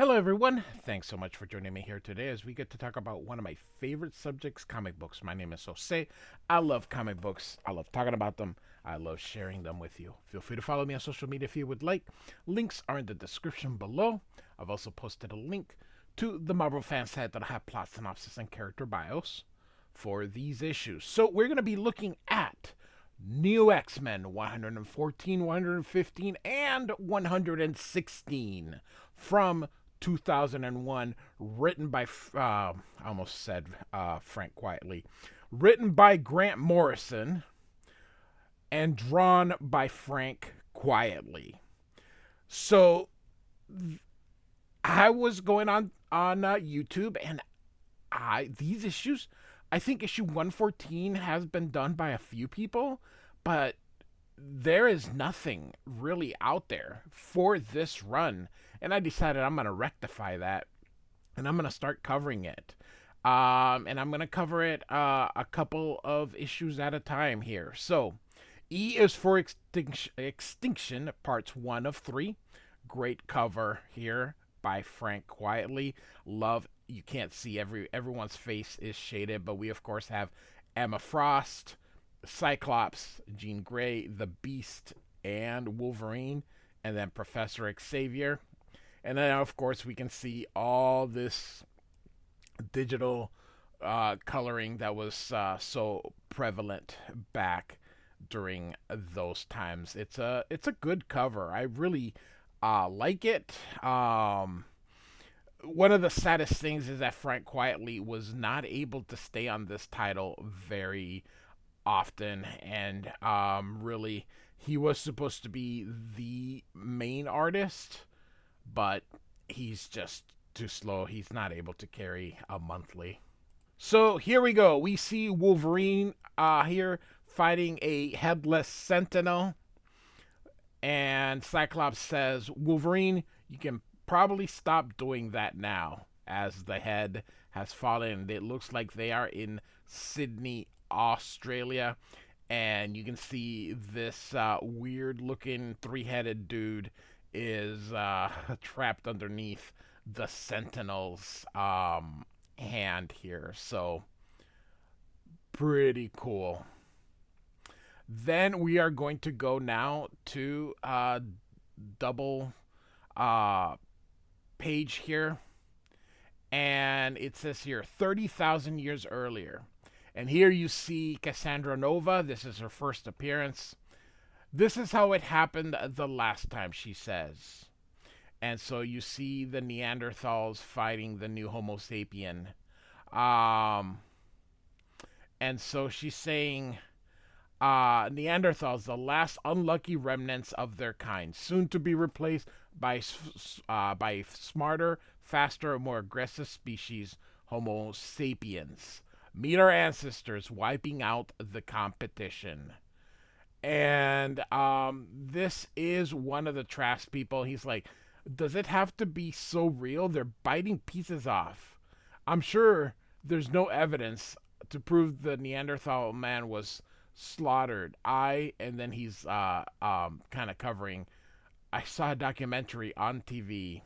Hello, everyone. Thanks so much for joining me here today as we get to talk about one of my favorite subjects, comic books. My name is Jose. I love comic books. I love talking about them. I love sharing them with you. Feel free to follow me on social media if you would like. Links are in the description below. I've also posted a link to the Marvel fan site that I have plot synopsis and character bios for these issues. So we're going to be looking at New X-Men 114, 115, and 116 from 2001, written by, I almost said Frank Quietly, written by Grant Morrison and drawn by Frank Quietly. So I was going on YouTube, and these issues, I think issue 114 has been done by a few people, but there is nothing really out there for this run. And I decided I'm going to rectify that and I'm going to start covering it. And I'm going to cover it a couple of issues at a time here. So, Is For Extinction, parts 1 of 3. Great cover here by Frank Quietly. Love, you can't see everyone's face is shaded, but we of course have Emma Frost, Cyclops, Jean Grey, the Beast, and Wolverine, and then Professor Xavier. And then, of course, we can see all this digital coloring that was so prevalent back during those times. It's a good cover. I really like it. One of the saddest things is that Frank Quietly was not able to stay on this title very often, and really, he was supposed to be the main artist, but he's just too slow. He's not able to carry a monthly. So here we go. We see Wolverine here fighting a headless sentinel, and Cyclops says, "Wolverine, you can probably stop doing that now, as the head has fallen. It looks like they are in Sydney, Australia, and you can see this weird-looking three-headed dude is trapped underneath the Sentinel's hand here. So, pretty cool. Then we are going to go now to double page here. And it says here 30,000 years earlier. And here you see Cassandra Nova. This is her first appearance. This is how it happened the last time, she says. And so you see the Neanderthals fighting the new Homo sapien. And so she's saying, Neanderthals, the last unlucky remnants of their kind, soon to be replaced by smarter, faster, more aggressive species, Homo sapiens. Meet our ancestors wiping out the competition. And this is one of the Trask people. He's like, does it have to be so real? They're biting pieces off. I'm sure there's no evidence to prove the Neanderthal man was slaughtered. And then he's kind of covering, I saw a documentary on TV.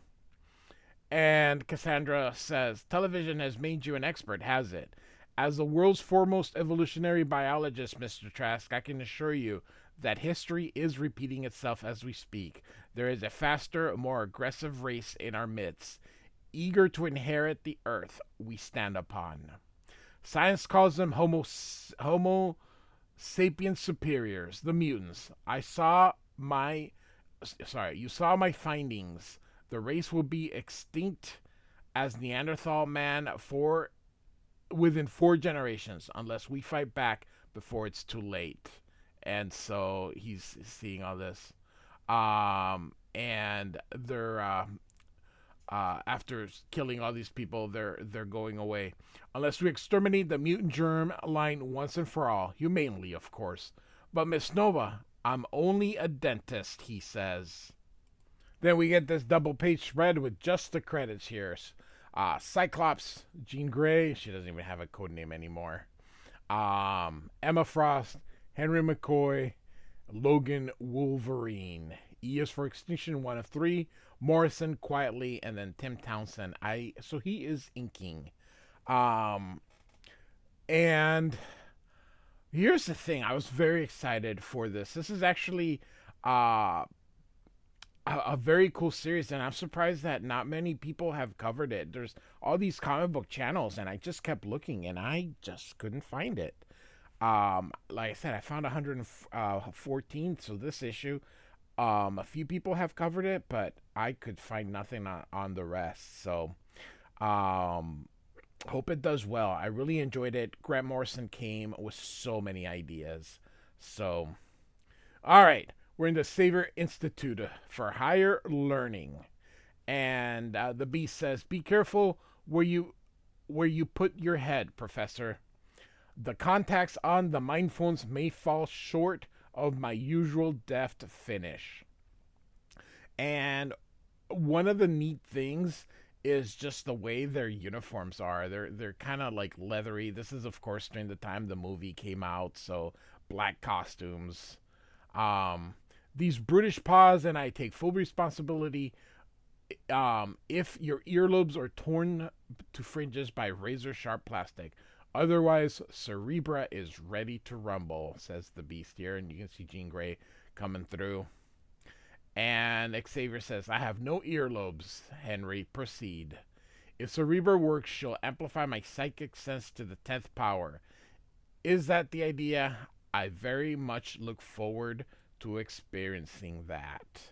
And Cassandra says, television has made you an expert, has it? As the world's foremost evolutionary biologist, Mr. Trask, I can assure you that history is repeating itself as we speak. There is a faster, more aggressive race in our midst, eager to inherit the earth we stand upon. Science calls them Homo sapiens superiors, the mutants. You saw my findings. The race will be extinct as Neanderthal man within 4 generations, unless we fight back before it's too late. And so he's seeing all this. And they're after killing all these people, they're going away. Unless we exterminate the mutant germ line once and for all, humanely, of course. But Miss Nova, I'm only a dentist, he says. Then we get this double page spread with just the credits here. Cyclops, Jean Grey, she doesn't even have a code name anymore. Emma Frost, Henry McCoy, Logan Wolverine. E is for Extinction 1 of 3, Morrison quietly, and then Tim Townsend. So he is inking. Um, and here's the thing: I was very excited for this. This is actually uh, a very cool series, and I'm surprised that not many people have covered it. There's all these comic book channels, and I just kept looking, and I just couldn't find it. Like I said, I found 114, so this issue, a few people have covered it, but I could find nothing on the rest. So, um, hope it does well. I really enjoyed it. Grant Morrison came with so many ideas. So, all right, we're in the Savior Institute for Higher Learning, and the Beast says, "Be careful where you put your head, Professor. The contacts on the mind phones may fall short of my usual deft finish." And one of the neat things is just the way their uniforms are. They're kind of like leathery. This is of course during the time the movie came out, so black costumes. Um these British paws, and I take full responsibility if your earlobes are torn to fringes by razor sharp plastic. Otherwise, Cerebra is ready to rumble, says the Beast here, and you can see Jean Grey coming through. And Xavier says, "I have no earlobes, Henry. Proceed. If Cerebra works, she'll amplify my psychic sense to the 10th power. Is that the idea? I very much look forward to experiencing that."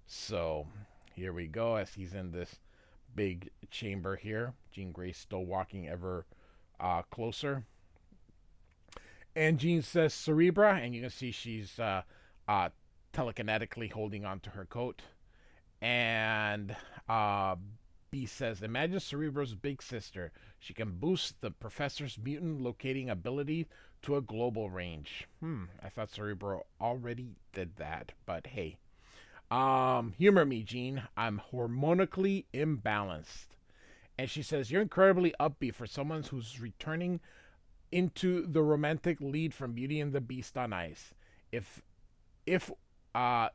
So, here we go as he's in this big chamber here. Jean Grey's still walking ever closer. And Jean says, "Cerebra," and you can see she's telekinetically holding onto her coat. And B says, "Imagine Cerebra's big sister. She can boost the professor's mutant locating ability to a global range." I thought Cerebro already did that, but hey. "Humor me, Jean. I'm hormonically imbalanced." And she says, "You're incredibly upbeat for someone who's returning into the romantic lead from Beauty and the Beast on Ice. If if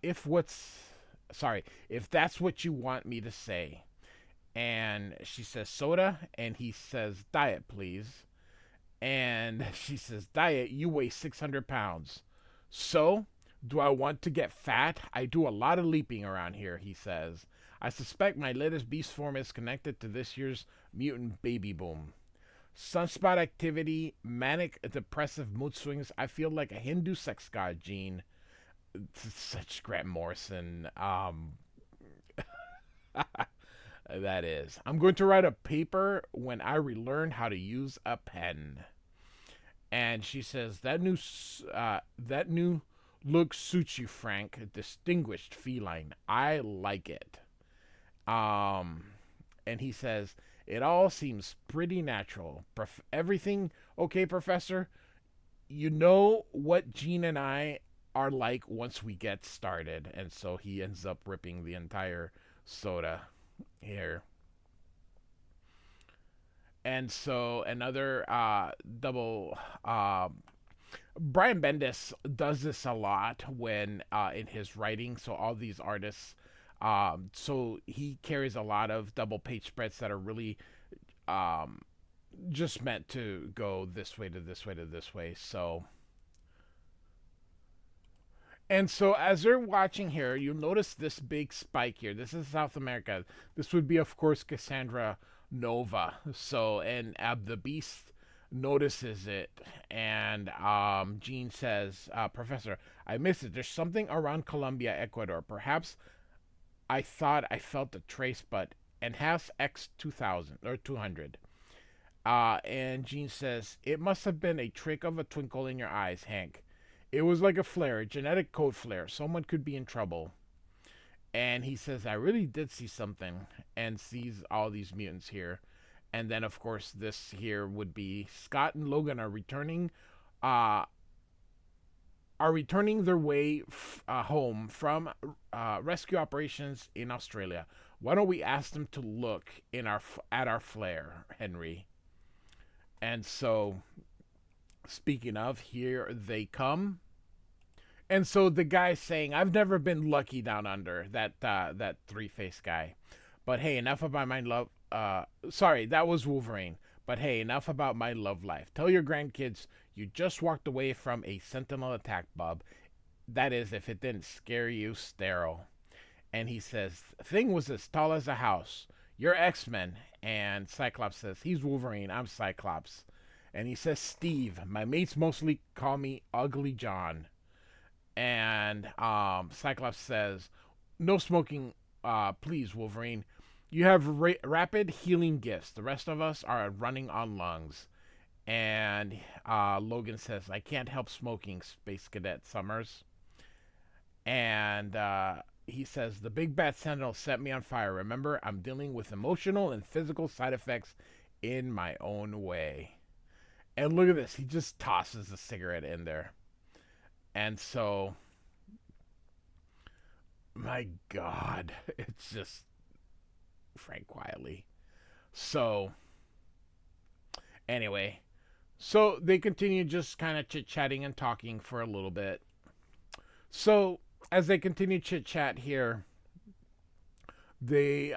if what's sorry, if that's what you want me to say." And she says, "Soda," and he says, "Diet, please." And she says, "Diet, you weigh 600 pounds. So, do I want to get fat? I do a lot of leaping around here," he says. "I suspect my latest beast form is connected to this year's mutant baby boom. Sunspot activity, manic depressive mood swings. I feel like a Hindu sex god, Jean." Such Grant Morrison. That is. "I'm going to write a paper when I relearn how to use a pen." And she says, that new look suits you, Frank. Distinguished feline. I like it." And he says, "It all seems pretty natural. Everything okay, Professor? You know what Jean and I are like once we get started." And so he ends up ripping the entire soda here. And so another double. Brian Bendis does this a lot when in his writing. So all these artists, so he carries a lot of double page spreads that are really um, just meant to go this way to this way to this way. So. And so as you're watching here, you'll notice this big spike here. This is South America. This would be, of course, Cassandra Nova. So, and the Beast notices it. And Jean says, "Professor, I missed it. There's something around Colombia, Ecuador. Perhaps I thought I felt a trace, but enhance X 2000 or 200. And Jean says, "It must have been a trick of a twinkle in your eyes, Hank. It was like a flare, a genetic code flare. Someone could be in trouble." And he says, "I really did see something," and sees all these mutants here. And then, of course, this here would be Scott and Logan uh, are returning their way home from rescue operations in Australia. Why don't we ask them to look at our flare, Henry? And so, speaking of, here they come. And so the guy's saying, "I've never been lucky down under." That three-faced guy. But hey, enough about my love. Sorry, that was Wolverine. But hey, enough about my love life. Tell your grandkids you just walked away from a Sentinel attack, bub. That is, if it didn't scare you sterile. And he says, "Thing was as tall as a house. You're X-Men." And Cyclops says, "He's Wolverine. I'm Cyclops." And he says, "Steve. My mates mostly call me Ugly John." And Cyclops says, "No smoking, please, Wolverine. You have rapid healing gifts. The rest of us are running on lungs." And Logan says, "I can't help smoking, Space Cadet Summers." And he says, "The big bad sentinel set me on fire. Remember, I'm dealing with emotional and physical side effects in my own way." And look at this. He just tosses a cigarette in there. And so, my God, it's just Frank quietly. So, anyway, so they continue just kind of chit chatting and talking for a little bit. So, as they continue chit chat here, they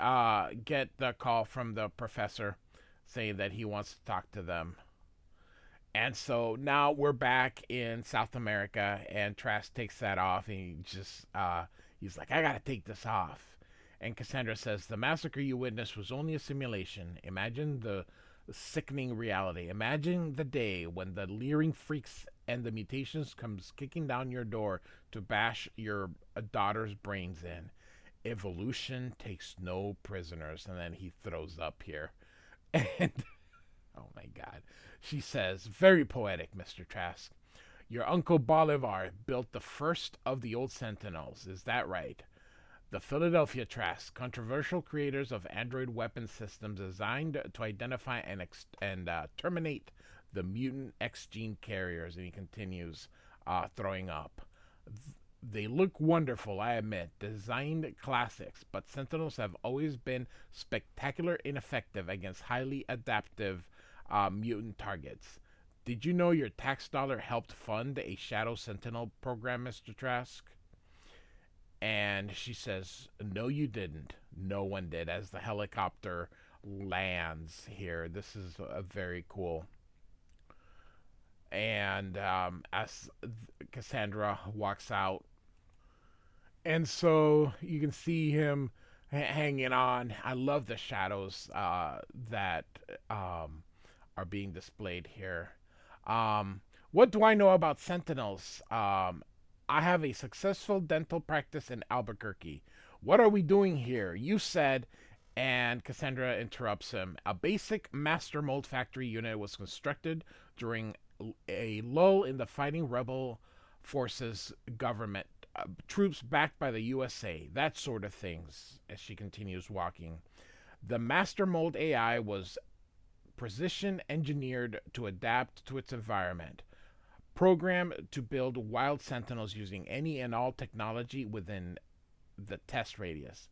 get the call from the professor saying that he wants to talk to them. And so now we're back in South America, and Trask takes that off, and he's like, "I gotta take this off." And Cassandra says, "The massacre you witnessed was only a simulation. Imagine the sickening reality. Imagine the day when the leering freaks and the mutations comes kicking down your door to bash your daughter's brains in. Evolution takes no prisoners." And then he throws up here. And oh my God. She says, "Very poetic, Mr. Trask. Your uncle Bolivar built the first of the old Sentinels. Is that right? The Philadelphia Trask, controversial creators of android weapon systems designed to identify and terminate the mutant X gene carriers." And he continues throwing up. "They look wonderful, I admit, designed classics, but Sentinels have always been spectacular ineffective against highly adaptive mutant targets. Did you know your tax dollar helped fund a Shadow Sentinel program, Mr. Trask?" And she says, "No, you didn't. No one did," as the helicopter lands here. This is very cool. And as Cassandra walks out, and so you can see him hanging on. I love the shadows that are being displayed here. What do I know about Sentinels? I have a successful dental practice in Albuquerque. What are we doing here? You said, and Cassandra interrupts him, "A basic master mold factory unit was constructed during a lull in the fighting rebel forces government. Troops backed by the USA, that sort of things," as she continues walking. "The master mold AI was precision engineered to adapt to its environment, programmed to build wild sentinels using any and all technology within the test radius.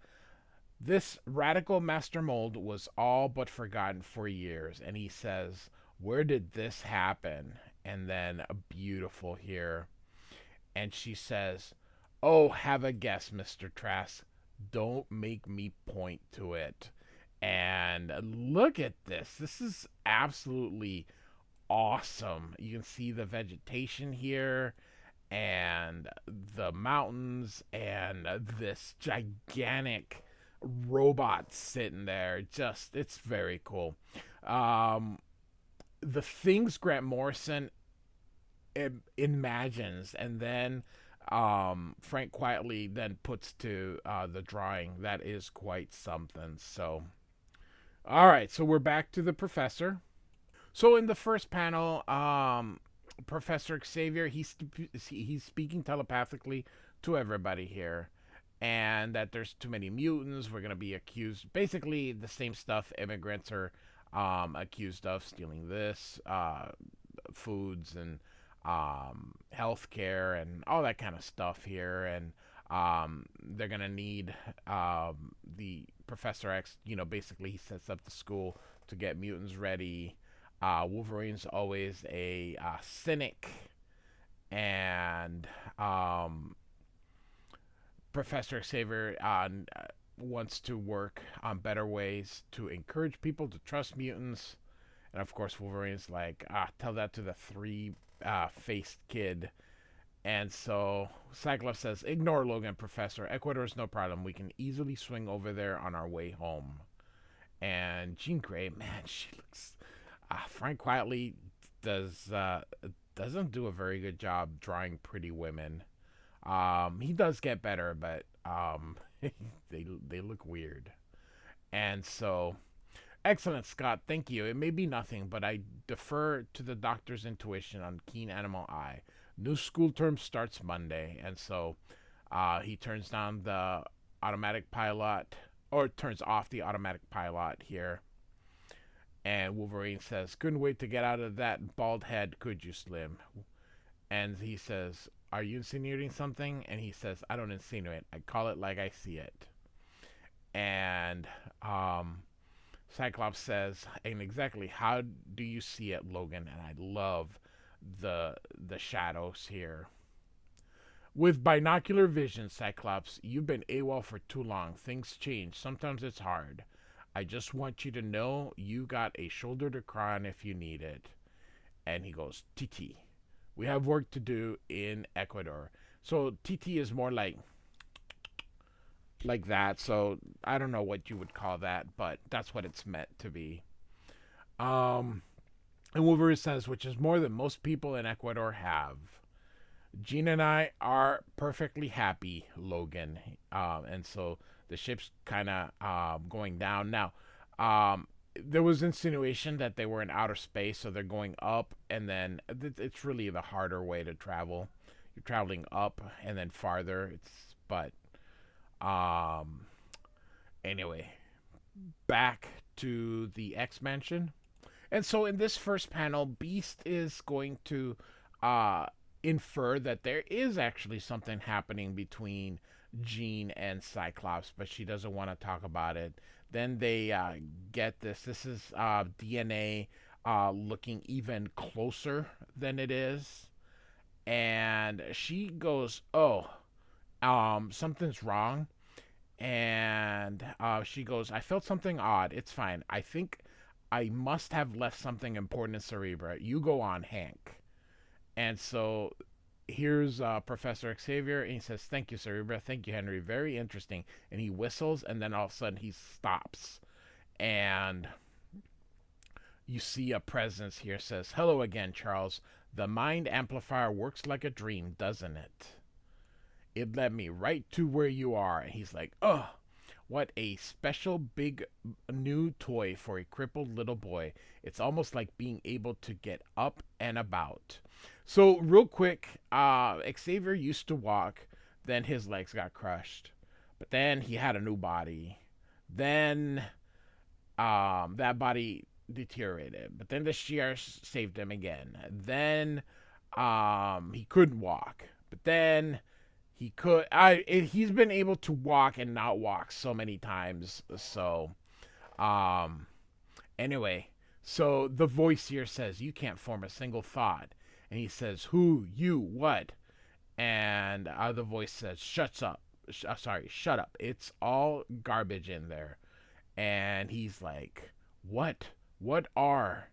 This radical master mold was all but forgotten for years." And he says, "Where did this happen?" And then a beautiful here. And she says, "Oh, have a guess, Mr. Trask. Don't make me point to it." And look at this. This is absolutely awesome. You can see the vegetation here and the mountains and this gigantic robot sitting there. Just, it's very cool. Um, the things Grant Morrison imagines and then Frank quietly then puts to the drawing, that is quite something. So, all right, so we're back to the professor. So in the first panel, Professor Xavier he's speaking telepathically to everybody here, and that there's too many mutants. We're gonna be accused, basically the same stuff immigrants are accused of, stealing this, foods and healthcare and all that kind of stuff here, and they're gonna need the Professor X. Basically he sets up the school to get mutants ready. Wolverine's always a cynic, And Professor Xavier wants to work on better ways to encourage people to trust mutants. And of course, Wolverine's like, tell that to the three-faced kid. And so Cyclops says, ignore Logan, Professor. Ecuador's no problem. We can easily swing over there on our way home. And Jean Grey, man, she looks. Frank Quietly does doesn't do a very good job drawing pretty women. He does get better, but they look weird. And so, excellent, Scott. Thank you. It may be nothing, but I defer to the doctor's intuition on keen animal eye. New school term starts Monday, and so he turns down the automatic pilot, or turns off the automatic pilot here. And Wolverine says, couldn't wait to get out of that bald head, could you, Slim? And he says, are you insinuating something? And he says, I don't insinuate. I call it like I see it. And Cyclops says, and exactly how do you see it, Logan? And I love the shadows here. With binocular vision, Cyclops, you've been AWOL for too long. Things change. Sometimes it's hard. I just want you to know you got a shoulder to cry on if you need it. And he goes, TT, we have work to do in Ecuador. So TT is more like that. So I don't know what you would call that, but that's what it's meant to be. Um, and Wolverine says, which is more than most people in Ecuador have. Jean and I are perfectly happy, Logan. And so the ship's kind of going down. Now, there was insinuation that they were in outer space, so they're going up, and then it's really the harder way to travel. You're traveling up and then farther. Um, anyway, back to the X Mansion. And so in this first panel, Beast is going to uh, infer that there is actually something happening between Jean and Cyclops, but she doesn't want to talk about it. Then they get this. This is DNA looking even closer than it is. And she goes, oh, something's wrong. And she goes, I felt something odd. It's fine. I think I must have left something important in Cerebra. You go on, Hank. And so here's Professor Xavier, and he says, thank you, Cerebra. Thank you, Henry. Very interesting. And he whistles, and then all of a sudden he stops. And you see a presence here. Says, hello again, Charles. The mind amplifier works like a dream, doesn't it? It led me right to where you are. And he's like, oh, what a special big new toy for a crippled little boy. It's almost like being able to get up and about. So real quick, Xavier used to walk, then his legs got crushed. But then he had a new body. Then that body deteriorated. But then the shear saved him again. Then he couldn't walk. But then he could. He's been able to walk and not walk so many times. So, anyway, so the voice here says you can't form a single thought, and he says who, you, what, and the voice says shut up. Shut up. It's all garbage in there, and he's like, what? What are?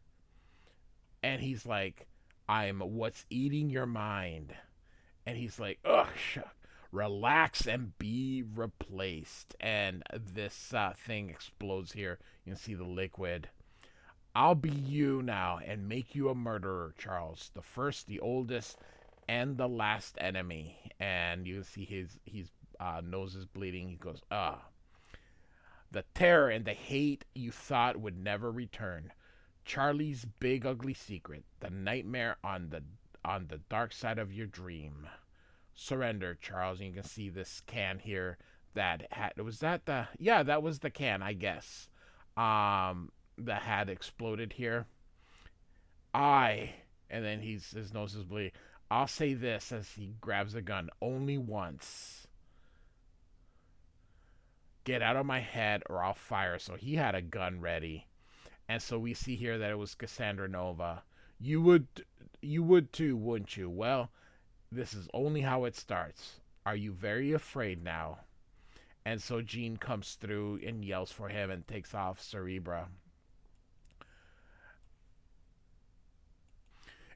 And he's like, I'm what's eating your mind. And he's like, ugh, relax and be replaced. And this thing explodes here. You can see the liquid. I'll be you now and make you a murderer, Charles. The first, the oldest, and the last enemy. And you can see his nose is bleeding. He goes, the terror and the hate you thought would never return. Charlie's big ugly secret. The nightmare on the dark side of your dream. Surrender, Charles. And you can see this can here that had, that was the can, I guess. That had exploded here. And then his nose is bleeding. I'll say this as he grabs a gun. Only once. Get out of my head or I'll fire. So he had a gun ready. And so we see here that it was Cassandra Nova. You would too, wouldn't you? Well, This is only how it starts. Are you very afraid now? And so Jean comes through and yells for him and takes off Cerebra.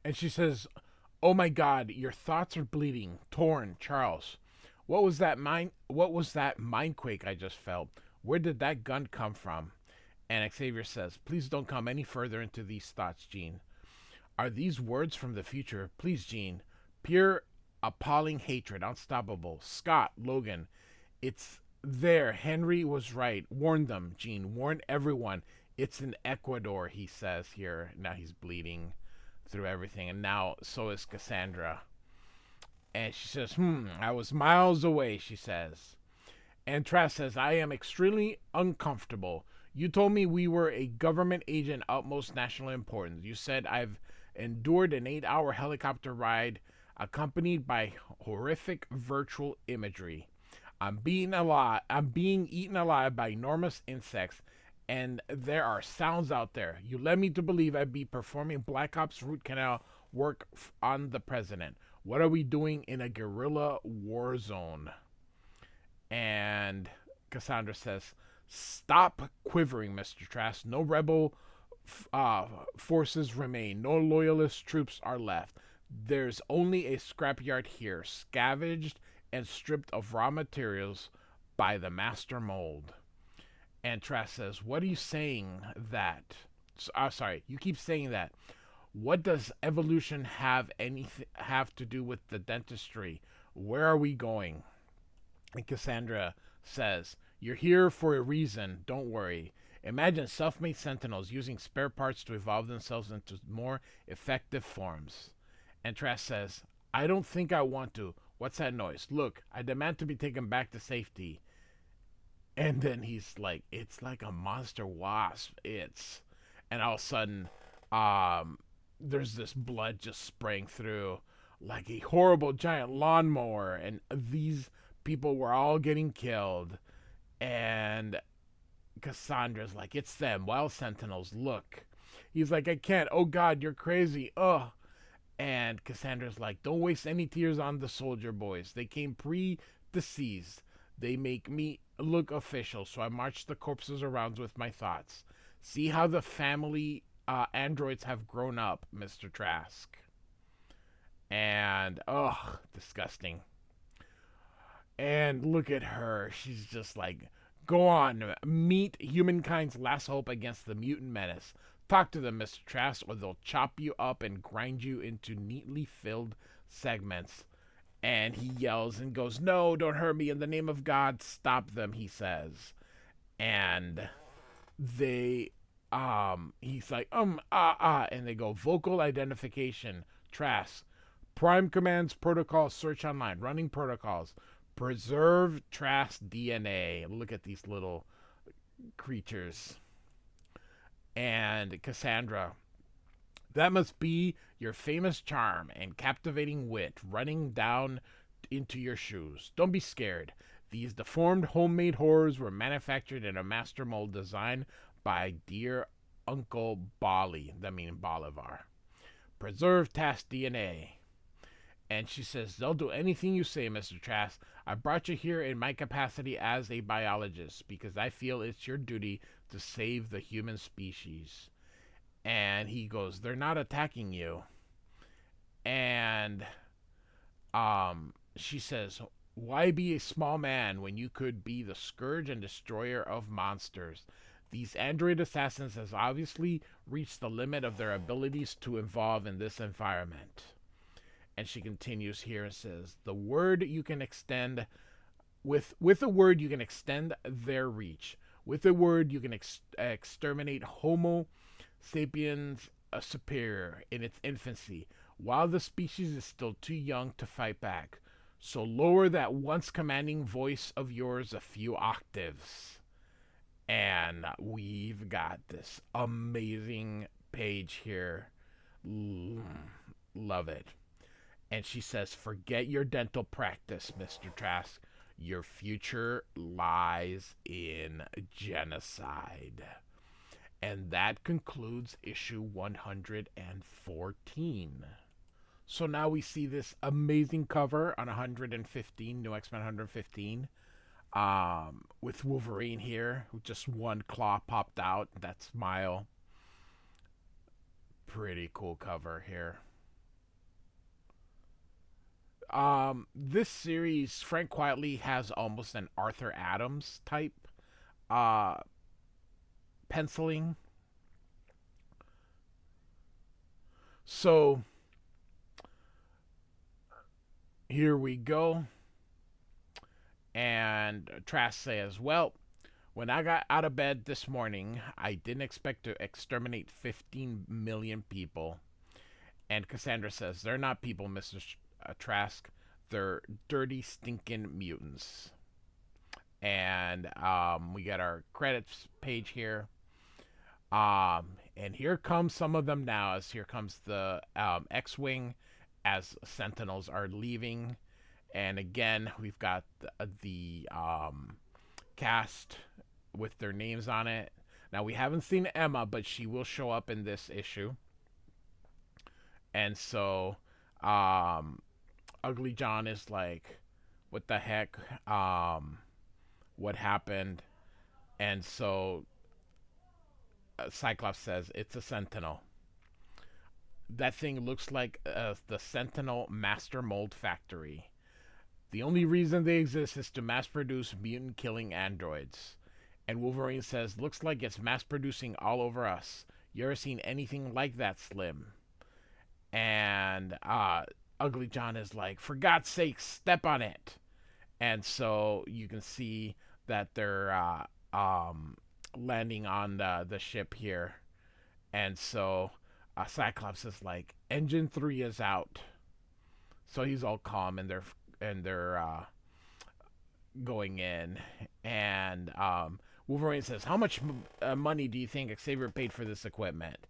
And she says, "Oh my God, your thoughts are bleeding, torn, Charles. What was that mind quake I just felt? Where did that gun come from?" And Xavier says, "Please don't come any further into these thoughts, Jean. Are these words from the future? Please, Jean. Pure, appalling hatred, unstoppable. Scott, Logan, it's there. Henry was right. Warn them, Jean. Warn everyone. It's in Ecuador," he says here. Now he's bleeding through everything. And now so is Cassandra. And she says, I was miles away, she says. And Trask says, "I am extremely uncomfortable. You told me we were a government agent utmost national importance. You said I've endured an 8-hour helicopter ride accompanied by horrific virtual imagery. I'm being eaten alive by enormous insects, and there are sounds out there. You led me to believe I'd be performing Black Ops root canal work on the president. What are we doing in a guerrilla war zone?" And Cassandra says, "Stop quivering, Mr. Trask. No rebel forces remain. No loyalist troops are left. There's only a scrapyard here, scavenged and stripped of raw materials by the master mold." And Trask says, "What are you saying that? Sorry, you keep saying that. What does evolution have to do with the dentistry? Where are we going?" And Cassandra says, "You're here for a reason. Don't worry. Imagine self-made sentinels using spare parts to evolve themselves into more effective forms." And Trask says, "I don't think I want to. What's that noise? Look, I demand to be taken back to safety." And then he's like, "It's like a monster wasp. It's..." And all of a sudden, there's this blood just spraying through like a horrible giant lawnmower. And these people were all getting killed. And Cassandra's like, "It's them, wild sentinels, look." He's like, "I can't. Oh God, you're crazy. Ugh." And Cassandra's like, "Don't waste any tears on the soldier boys. They came pre-deceased. They make me look official, so I march the corpses around with my thoughts. See how the family androids have grown up, Mr. Trask." And, ugh, disgusting. And look at her. She's just like, "Go on, meet humankind's last hope against the mutant menace. Talk to them, Mr. Trask, or they'll chop you up and grind you into neatly filled segments." And he yells and goes, "No, don't hurt me. In the name of God, stop them," he says. And they, he's like, and they go, "Vocal identification, Trask. Prime commands protocol, search online, running protocols. Preserve Trask DNA." Look at these little creatures. And Cassandra, "That must be your famous charm and captivating wit running down into your shoes. Don't be scared. These deformed homemade horrors were manufactured in a master mold designed by dear Uncle Bali," that means Bolivar. "Preserve Trask DNA." And she says, "They'll do anything you say, Mr. Trask. I brought you here in my capacity as a biologist because I feel it's your duty to save the human species." And he goes, "They're not attacking you." And she says, "Why be a small man when you could be the scourge and destroyer of monsters? These android assassins has obviously reached the limit of their abilities to evolve in this environment." And she continues here and says, "The word you can extend with a word you can extend their reach. With a word you can exterminate Homo sapiens superior in its infancy, while the species is still too young to fight back. So lower that once commanding voice of yours a few octaves." And we've got this amazing page here. Love it. And she says, "Forget your dental practice, Mr. Trask. Your future lies in genocide." And that concludes issue 114. So now we see this amazing cover on 115, New X Men 115, with Wolverine here, with just one claw popped out. That smile, pretty cool cover here. This series, Frank Quietly has almost an Arthur Adams type uh penciling. So here we go. And Trask says, well, when I got out of bed this morning, I didn't expect to exterminate 15 million people. And Cassandra says, they're not people, Mr. Trask. They're dirty, stinking mutants. And we got our credits page here. And here comes some of them now. As here comes the X-wing, as Sentinels are leaving, and again we've got the cast with their names on it. Now we haven't seen Emma, but she will show up in this issue. And so, Ugly John is like, "What the heck? What happened?" And so Cyclops says, "It's a Sentinel. That thing looks like the Sentinel Master Mold Factory. The only reason they exist is to mass produce mutant killing androids." And Wolverine says, "Looks like it's mass producing all over us. You ever seen anything like that, Slim?" And Ugly John is like, "For God's sake, step on it." And so you can see that they're landing on the ship here. And so Cyclops is like, "Engine 3 is out." So he's all calm, and they're going in. And Wolverine says, "How much money do you think Xavier paid for this equipment?"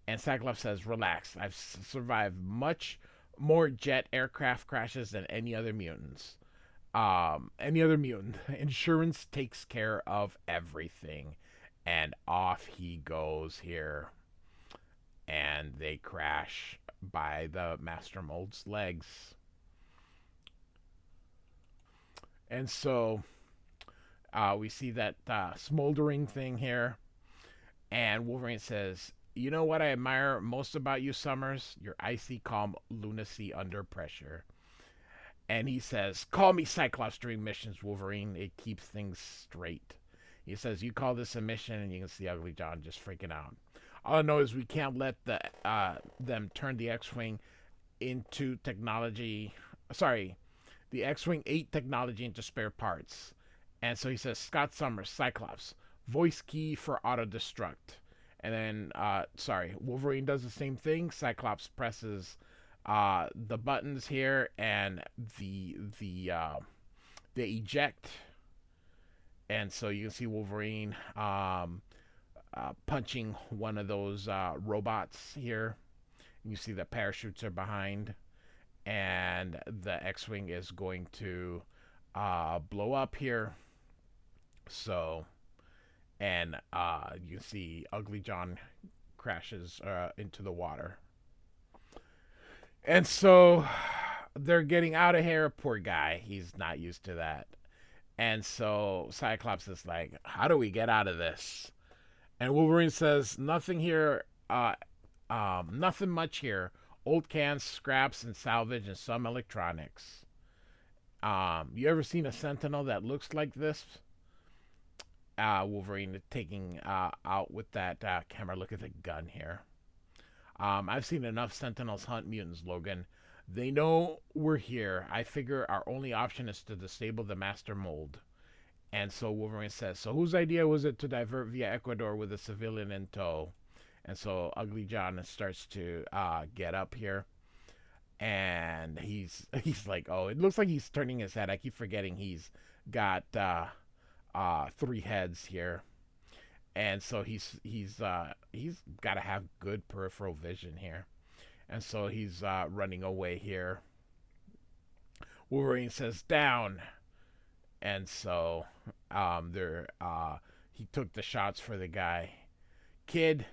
And Cyclops says, "Relax. I've survived much more jet aircraft crashes than any other mutants. Any other mutant. Insurance takes care of everything." And off he goes here. And they crash by the Master Mold's legs. And so we see that smoldering thing here. And Wolverine says, "You know what I admire most about you, Summers? Your icy calm lunacy under pressure." And he says, "Call me Cyclops during missions, Wolverine. It keeps things straight." He says, "You call this a mission," and you can see Ugly John just freaking out. "All I know is we can't let them turn the X-wing into technology. Sorry, the X-wing ate technology into spare parts." And so he says, "Scott Summers, Cyclops, voice key for auto destruct." And then, Wolverine does the same thing. Cyclops presses the buttons here, and they eject. And so you can see Wolverine punching one of those robots here. And you see the parachutes are behind, and the X-wing is going to blow up here. So, and you can see Ugly John crashes into the water. And so they're getting out of here. Poor guy, he's not used to that. And so Cyclops is like, "How do we get out of this?" And Wolverine says, "Nothing here. Nothing much here. Old cans, scraps, and salvage, and some electronics. You ever seen a Sentinel that looks like this?" Wolverine taking out with that camera. Look at the gun here. "I've seen enough Sentinels hunt mutants, Logan. They know we're here. I figure our only option is to disable the Master Mold." And so Wolverine says, "So whose idea was it to divert via Ecuador with a civilian in tow?" And so Ugly John starts to get up here. And he's like, "Oh, it looks like he's turning his head. I keep forgetting he's got three heads here." And so he's got to have good peripheral vision here. And so he's running away here. Wolverine says, "Down." And so he took the shots for the guy. "Kid,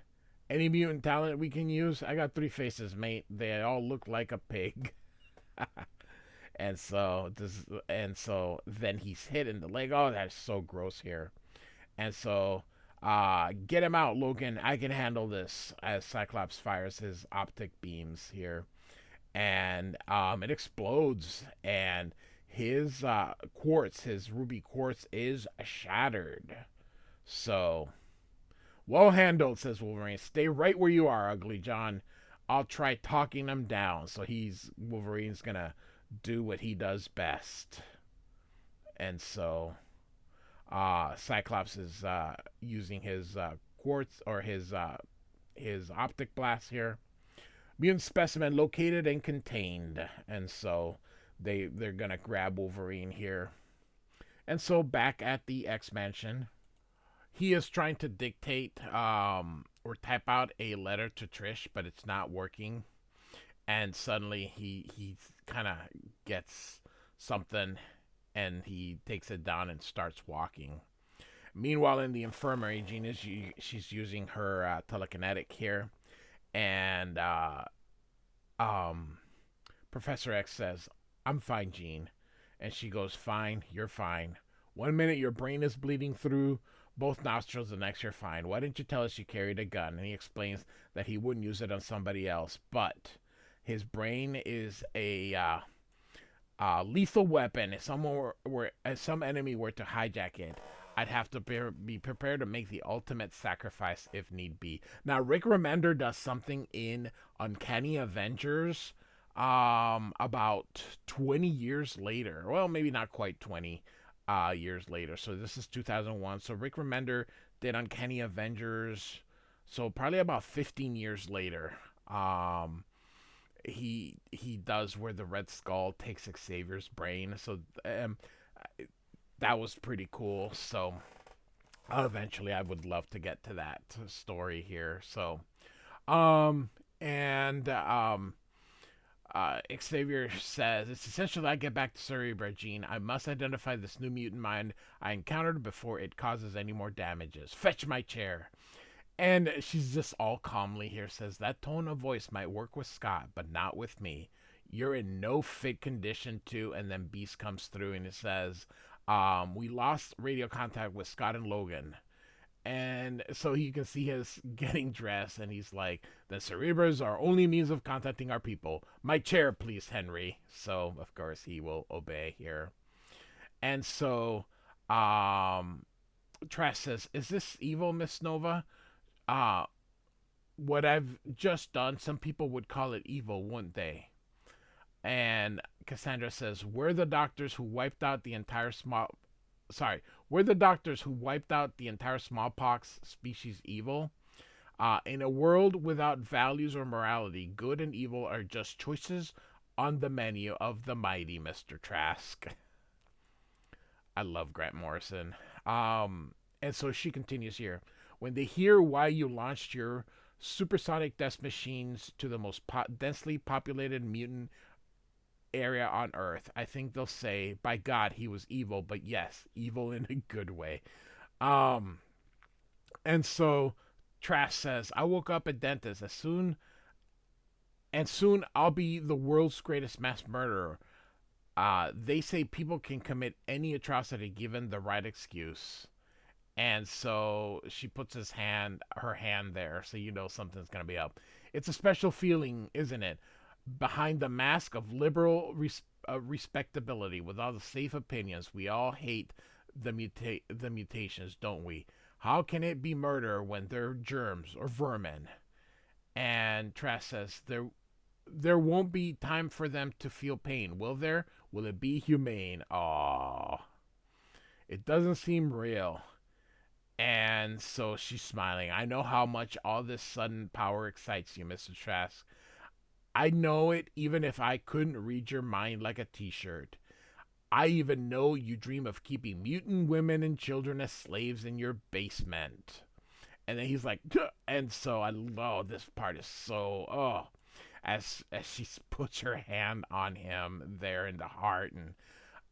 Any mutant talent we can use? I got three faces, mate. They all look like a pig. And so then he's hit in the leg. Oh, that's so gross here. And so get him out, Logan. I can handle this. As Cyclops fires his optic beams here, and it explodes, and his quartz, his ruby quartz, is shattered. So well handled, says Wolverine. Stay right where you are, Ugly John. I'll try talking them down. So Wolverine's gonna do what he does best. And so Cyclops is using his quartz or his optic blast here. Mutant specimen located and contained, and so they're gonna grab Wolverine here. And so back at the X Mansion, he is trying to dictate or type out a letter to Trish, but it's not working. And suddenly he kind of gets something, and he takes it down and starts walking. Meanwhile, in the infirmary, she's using her telekinetic here, and um, Professor X says, "I'm fine, Jean," and she goes, "Fine, you're fine. One minute your brain is bleeding through both nostrils, the next you're fine. Why didn't you tell us you carried a gun?" And he explains that he wouldn't use it on somebody else, but his brain is a lethal weapon. If some enemy were to hijack it, I'd have to be prepared to make the ultimate sacrifice if need be. Now, Rick Remender does something in Uncanny Avengers about 20 years later. Well, maybe not quite 20 years later. So this is 2001. So Rick Remender did Uncanny Avengers. So probably about 15 years later. He does where the Red Skull takes Xavier's brain. So that was pretty cool. So eventually I would love to get to that story here. So and Xavier says, "It's essential that I get back to Cerebra, Jean. I must identify this new mutant mind I encountered before it causes any more damages. Fetch my chair." And she's just all calmly here says, "That tone of voice might work with Scott, but not with me. You're in no fit condition to." And then Beast comes through and it says, "We lost radio contact with Scott and Logan." And so you can see his getting dressed, and he's like, "The Cerebras are only means of contacting our people. My chair, please, Henry." So, of course, he will obey here. And so, Trash says, "Is this evil, Miss Nova? Uh, what I've just done, some people would call it evil, wouldn't they?" And Cassandra says, "We're the doctors who wiped out the entire we're the doctors who wiped out the entire smallpox species evil. In a world without values or morality, good and evil are just choices on the menu of the mighty Mr. Trask." I love Grant Morrison. And so she continues here. "When they hear why you launched your supersonic death machines to the most densely populated mutant area on Earth, I think they'll say, by God, he was evil, but yes, evil in a good way." Um, and so Trash says, "I woke up a dentist. Soon I'll be the world's greatest mass murderer. They say people can commit any atrocity given the right excuse." And so she puts her hand there, so you know something's gonna be up. "It's a special feeling, isn't it? Behind the mask of liberal respectability, with all the safe opinions, we all hate the mutations, don't we? How can it be murder when they're germs or vermin?" And Trask says, There won't be time for them to feel pain, will there? Will it be humane?" Aww. "It doesn't seem real." And so she's smiling. "I know how much all this sudden power excites you, Mr. Trask. I know it even if I couldn't read your mind like a t-shirt. I even know you dream of keeping mutant women and children as slaves in your basement." And then he's like, "Duh." And so this part is so, as she puts her hand on him there in the heart,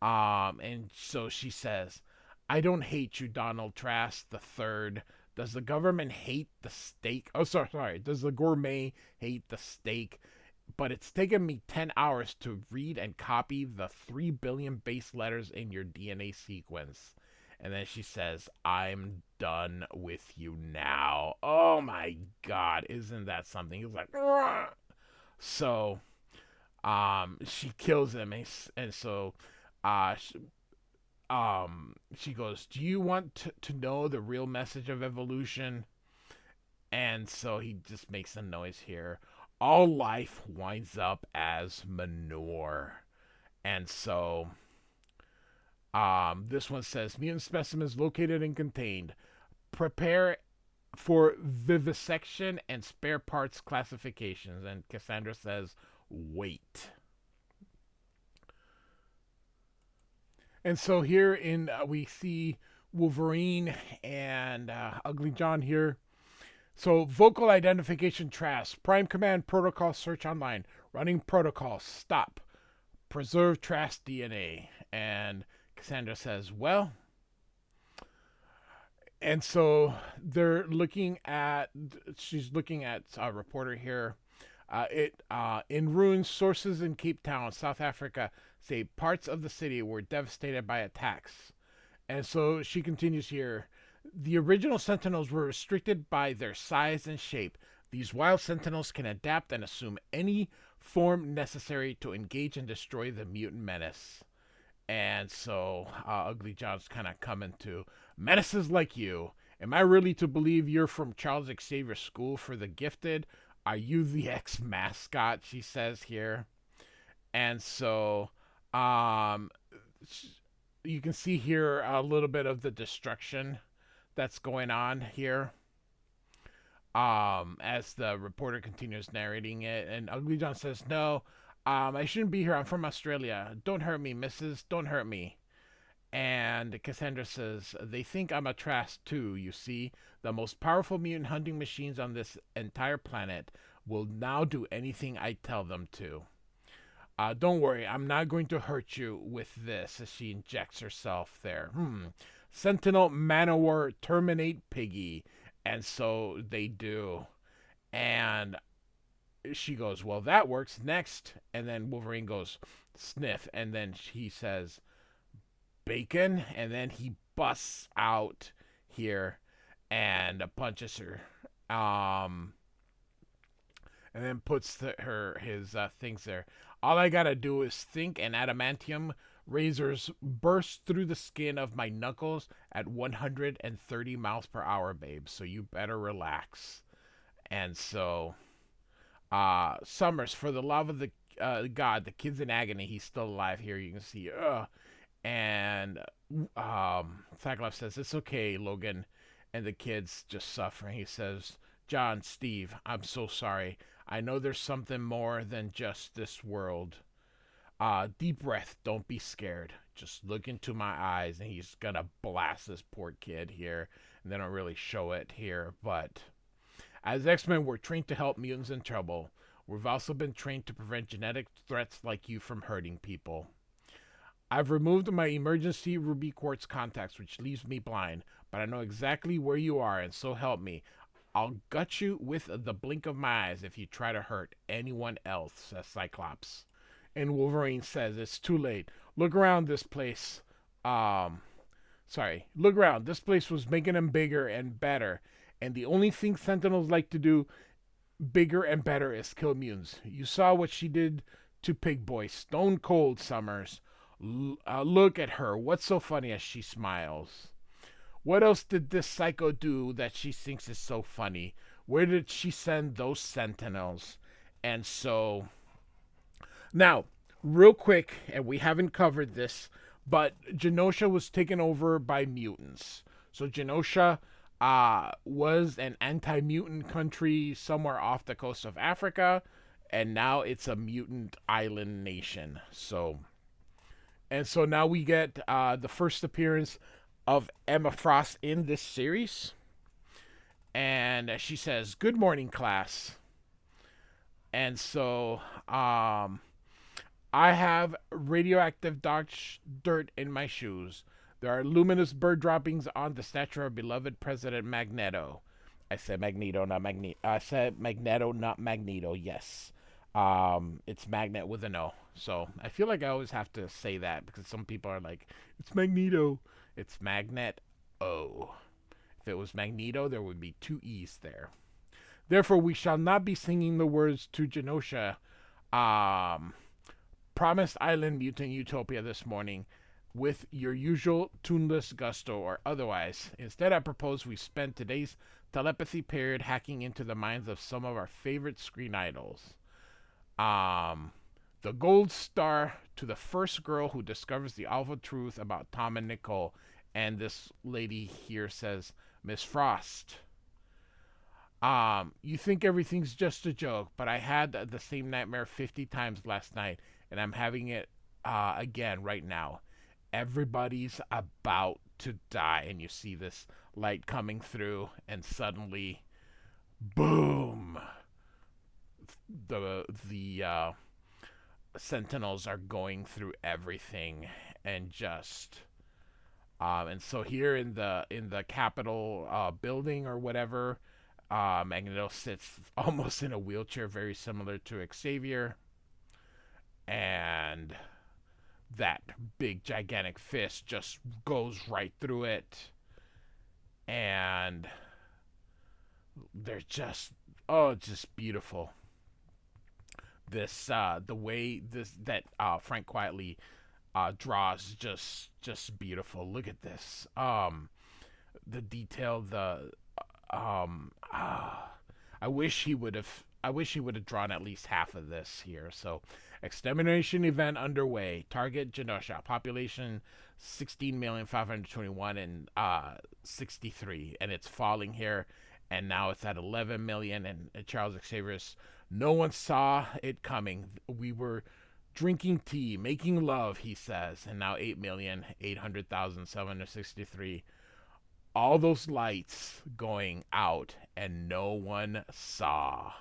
and so she says, "I don't hate you, Donald Trask the third, Does the government hate the steak? Oh, sorry. Does the gourmet hate the steak? But it's taken me 10 hours to read and copy the 3 billion base letters in your DNA sequence. And then she says, I'm done with you now. Oh my God. Isn't that something? He's like, "Rah!" So, she kills him. And so, uh, she goes, do you want to know the real message of evolution? And so he just makes a noise here. All life winds up as manure. And so this one says mutant specimens located and contained. Prepare for vivisection and spare parts classifications. And Cassandra says, wait. And so here in we see Wolverine and Ugly John here. So vocal identification trash. Prime command protocol search online. Running protocol stop. Preserve trash DNA. And Cassandra says, well. And so they're looking at. She's looking at a reporter here. In ruins, sources in Cape Town, South Africa, say parts of the city were devastated by attacks. And so she continues here. The original sentinels were restricted by their size and shape. These wild sentinels can adapt and assume any form necessary to engage and destroy the mutant menace. And so Ugly John's kind of coming to menaces like you. Am I really to believe you're from Charles Xavier School for the Gifted? Are you the ex mascot? She says here. And so you can see here a little bit of the destruction that's going on here. As the reporter continues narrating it, and Ugly John says, no, I shouldn't be here. I'm from Australia. Don't hurt me, missus. Don't hurt me. And Cassandra says, they think I'm a trash too, you see. The most powerful mutant hunting machines on this entire planet will now do anything I tell them to. Don't worry, I'm not going to hurt you with this, as she injects herself there. Sentinel Manowar terminate Piggy. And so they do. And she goes, well, that works. Next. And then Wolverine goes, sniff. And then he says, bacon. And then he busts out here and punches her. And then puts his things there. All I gotta do is think, and adamantium razors burst through the skin of my knuckles at 130 miles per hour, babe. So you better relax. And so, Summers, for the love of the God, the kid's in agony. He's still alive here. You can see, and Cyclops says, it's okay, Logan. And the kid's just suffering. He says, John, Steve, I'm so sorry. I know there's something more than just this world. Deep breath. Don't be scared. Just look into my eyes. And he's going to blast this poor kid here. And they don't really show it here. But as X-Men, we're trained to help mutants in trouble. We've also been trained to prevent genetic threats like you from hurting people. I've removed my emergency ruby quartz contacts, which leaves me blind. But I know exactly where you are, and so help me. I'll gut you with the blink of my eyes if you try to hurt anyone else, says Cyclops. And Wolverine says, it's too late. Look around this place. Look around. This place was making them bigger and better. And the only thing Sentinels like to do bigger and better is kill mutants. You saw what she did to Pig Boy. Stone cold, Summers. Look at her. What's so funny as she smiles? What else did this psycho do that she thinks is so funny? Where did she send those sentinels? And so, now, real quick, and we haven't covered this, but Genosha was taken over by mutants. So Genosha was an anti-mutant country somewhere off the coast of Africa, and now it's a mutant island nation. So now we get the first appearance of Emma Frost in this series. And she says, good morning, class. And so I have radioactive dark dirt in my shoes. There are luminous bird droppings on the statue of beloved President Magneto. I said Magneto, not Magneto. I said Magneto, not Magneto. Yes. It's Magnet with an O. So I feel like I always have to say that because some people are like, it's Magneto. It's Magnet O. If it was Magneto, there would be two E's there. Therefore, we shall not be singing the words to Genosha, um, Promised Island Mutant Utopia this morning with your usual tuneless gusto or otherwise. Instead, I propose we spend today's telepathy period hacking into the minds of some of our favorite screen idols. Um, the gold star to the first girl who discovers the awful truth about Tom and Nicole. And this lady here says, Miss Frost. You think everything's just a joke, but I had the same nightmare 50 times last night, and I'm having it again right now. Everybody's about to die, and you see this light coming through, and suddenly, boom! The sentinels are going through everything, and just and so here in the Capitol building or whatever, Magneto sits almost in a wheelchair, very similar to Xavier, and that big gigantic fist just goes right through it, and they're just just beautiful. This the way this that Frank Quietly draws just beautiful. Look at this. The detail, the I wish he would have. I wish he would have drawn at least half of this here. So, extermination event underway. Target Genosha. Population 16,521 and 63, and it's falling here, and now it's at 11 million. And Charles Xavier's. No one saw it coming. We were drinking tea, making love, he says, and now 8,800,763. All those lights going out, and no one saw.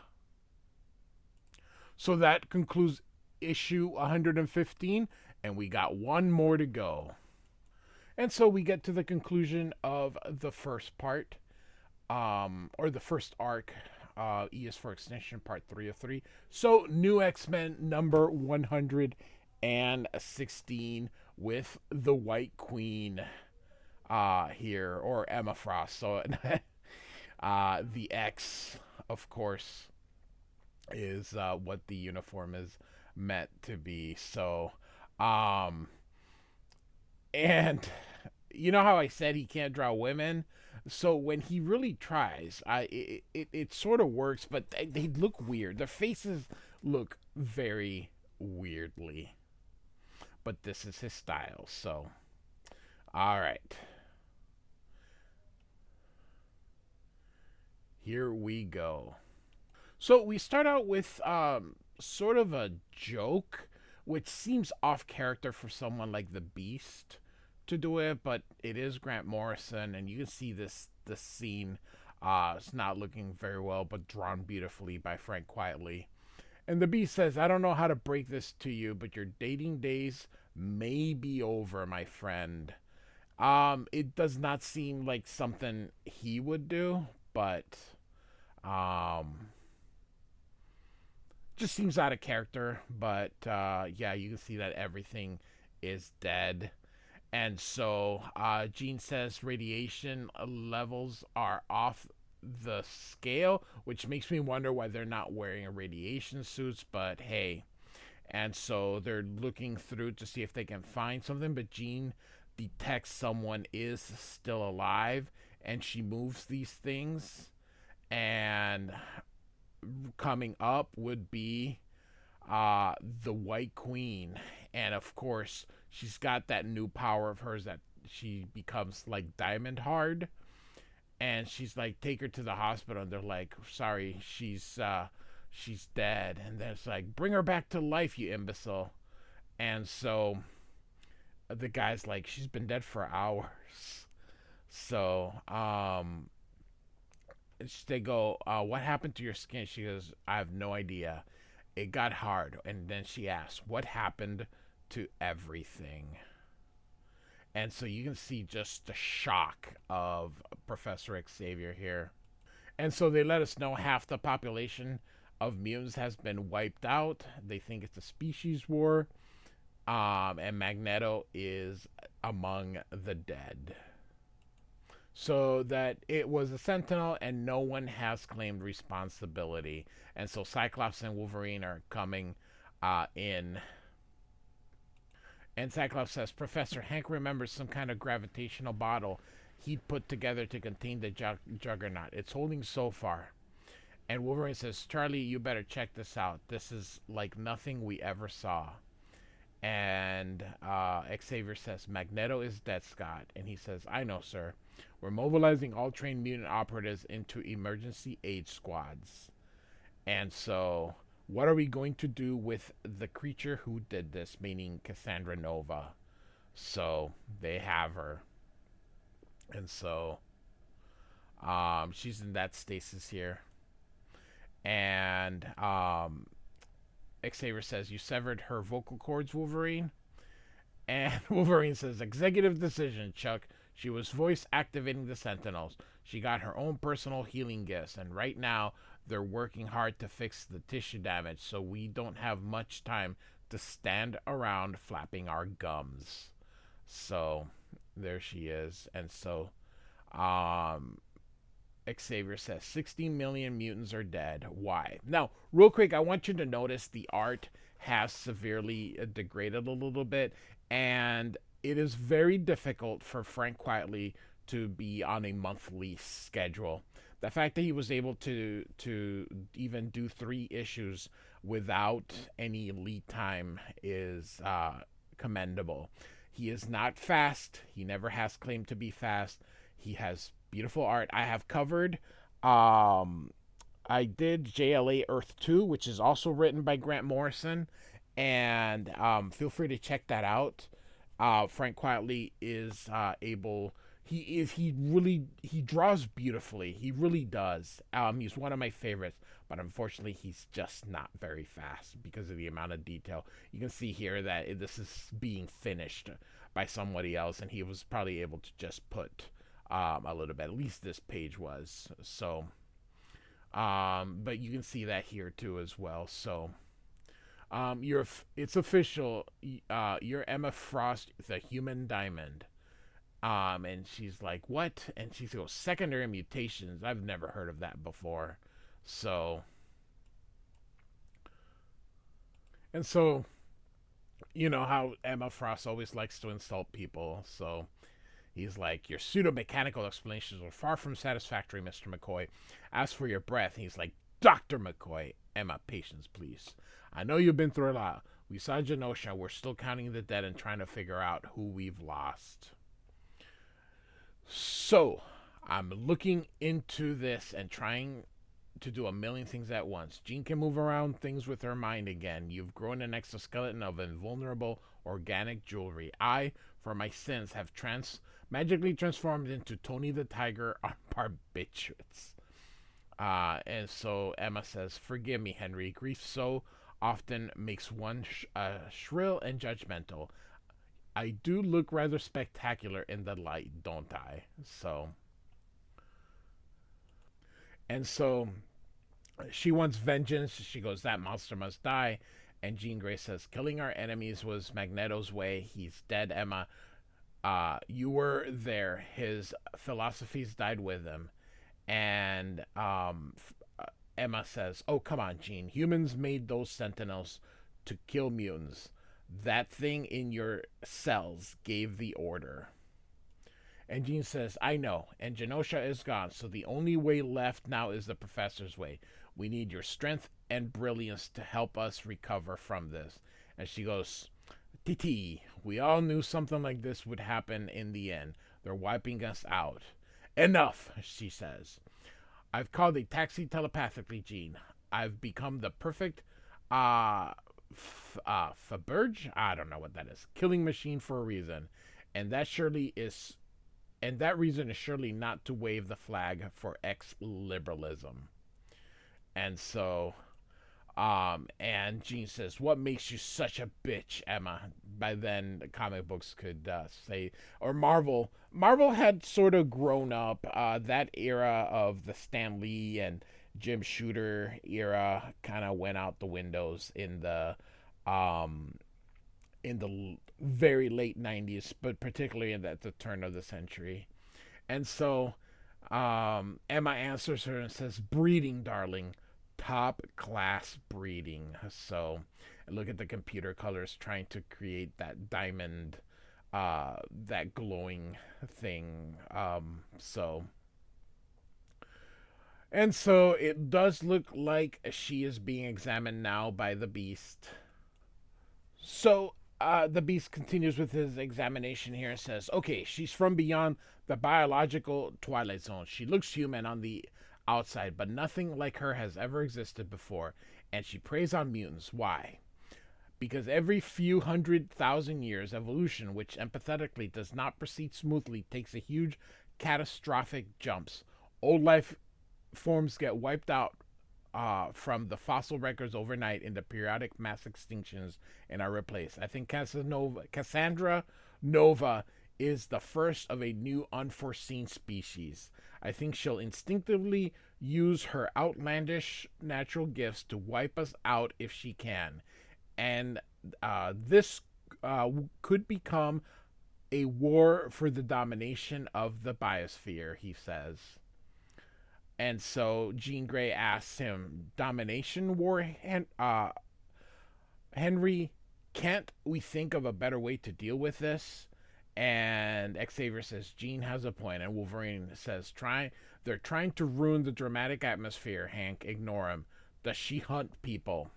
So that concludes issue 115, and we got one more to go. And so we get to the conclusion of the first part, or the first arc, Is For Extinction, part 3 of 3. So, New X-Men number 116 with the White Queen here, or Emma Frost. So, the X, of course, is what the uniform is meant to be. So, and you know how I said he can't draw women? So when he really tries, it sort of works, but they look weird. Their faces look very weirdly. But this is his style, so. Alright. Here we go. So we start out with sort of a joke, which seems off character for someone like the Beast to do it, but it is Grant Morrison, and you can see this scene. It's not looking very well, but drawn beautifully by Frank Quietly. And the Beast says, I don't know how to break this to you, but your dating days may be over, my friend. It does not seem like something he would do, but just seems out of character. But yeah, you can see that everything is dead. And so Jean says radiation levels are off the scale, which makes me wonder why they're not wearing radiation suits, but hey. And so they're looking through to see if they can find something, but Jean detects someone is still alive, and she moves these things. And coming up would be the White Queen. And of course, she's got that new power of hers that she becomes like diamond hard. And she's like, take her to the hospital. And they're like, sorry, she's dead. And then it's like, bring her back to life, you imbecile. And so the guy's like, she's been dead for hours. So they go, what happened to your skin? She goes, I have no idea. It got hard. And then she asks, what happened to everything? And so you can see just the shock of Professor Xavier here. And so they let us know half the population of mutants has been wiped out. They think it's a species war. And Magneto is among the dead. So that it was a Sentinel and no one has claimed responsibility. And so Cyclops and Wolverine are coming in. And Cyclops says Professor Hank remembers some kind of gravitational bottle he'd put together to contain the Juggernaut. It's holding so far. And Wolverine says, Charlie, you better check this out. This is like nothing we ever saw. And Xavier says, Magneto is dead, Scott. And he says, I know, sir. We're mobilizing all trained mutant operatives into emergency aid squads. And so, what are we going to do with the creature who did this, meaning Cassandra Nova? So, they have her. And so, she's in that stasis here. And Xavier says, you severed her vocal cords, Wolverine? And Wolverine says, executive decision, Chuck. She was voice activating the Sentinels. She got her own personal healing gifts, and right now they're working hard to fix the tissue damage, so we don't have much time to stand around flapping our gums. So there she is. And so Xavier says 60 million mutants are dead. Why? Now, real quick, I want you to notice the art has severely degraded a little bit, and it is very difficult for Frank Quietly to be on a monthly schedule. The fact that he was able to even do 3 issues without any lead time is commendable. He is not fast. He never has claimed to be fast. He has beautiful art. I have covered. I did JLA Earth 2, which is also written by Grant Morrison, and feel free to check that out. Frank Quietly is able. He draws beautifully. He really does. He's one of my favorites, but unfortunately, he's just not very fast because of the amount of detail. You can see here that this is being finished by somebody else, and he was probably able to just put a little bit. At least this page was. So, but you can see that here too as well. So, it's official. You're Emma Frost, the Human Diamond. And she's like, what? And she goes, secondary mutations. I've never heard of that before. So, and so, you know how Emma Frost always likes to insult people. So he's like, your pseudo-mechanical explanations are far from satisfactory, Mr. McCoy. As for your breath, he's like, Dr. McCoy. Emma, patience, please. I know you've been through a lot. We saw Genosha. We're still counting the dead and trying to figure out who we've lost. So, I'm looking into this and trying to do a million things at once. Jean can move around things with her mind again. You've grown an exoskeleton of invulnerable organic jewelry. I, for my sins, have magically transformed into Tony the Tiger on barbiturates. And so Emma says, forgive me, Henry. Grief so often makes one shrill and judgmental. I do look rather spectacular in the light, don't I? So, and so she wants vengeance. She goes, that monster must die. And Jean Grey says, killing our enemies was Magneto's way. He's dead, Emma. You were there. His philosophies died with him. And Emma says, oh, come on, Jean. Humans made those Sentinels to kill mutants. That thing in your cells gave the order. And Jean says, I know, and Genosha is gone, so the only way left now is the Professor's way. We need your strength and brilliance to help us recover from this. And she goes, Titi, we all knew something like this would happen in the end. They're wiping us out. Enough, she says. I've called a taxi telepathically, Jean. I've become the perfect, Faberge? I don't know what that is. Killing machine for a reason. And that reason is surely not to wave the flag for ex-liberalism. And so, and Jean says, what makes you such a bitch, Emma? by then the comic books could say, or Marvel had sort of grown up. That era of the Stan Lee and Jim Shooter era kind of went out the windows um, in the very late 90s, but particularly at the turn of the century. And so Emma answers her and says, "Breeding, darling. Top class breeding." So look at the computer colors trying to create that diamond, that glowing thing. So it does look like she is being examined now by the beast. So the beast continues with his examination here and says, "Okay, she's from beyond the biological twilight zone. She looks human on the outside, but nothing like her has ever existed before. And she preys on mutants. Why? Because every few 100,000 years, evolution, which empathetically does not proceed smoothly, takes a huge catastrophic jumps. Old life forms get wiped out from the fossil records overnight in the periodic mass extinctions and are replaced. I think Cassandra Nova is the first of a new unforeseen species. I think she'll instinctively use her outlandish natural gifts to wipe us out if she can. And this could become a war for the domination of the biosphere," he says. And so Jean Grey asks him, "Domination war, Henry? Can't we think of a better way to deal with this?" And Xavier says, "Jean has a point." And Wolverine says, "They're trying to ruin the dramatic atmosphere, Hank. Ignore him. Does she hunt people?"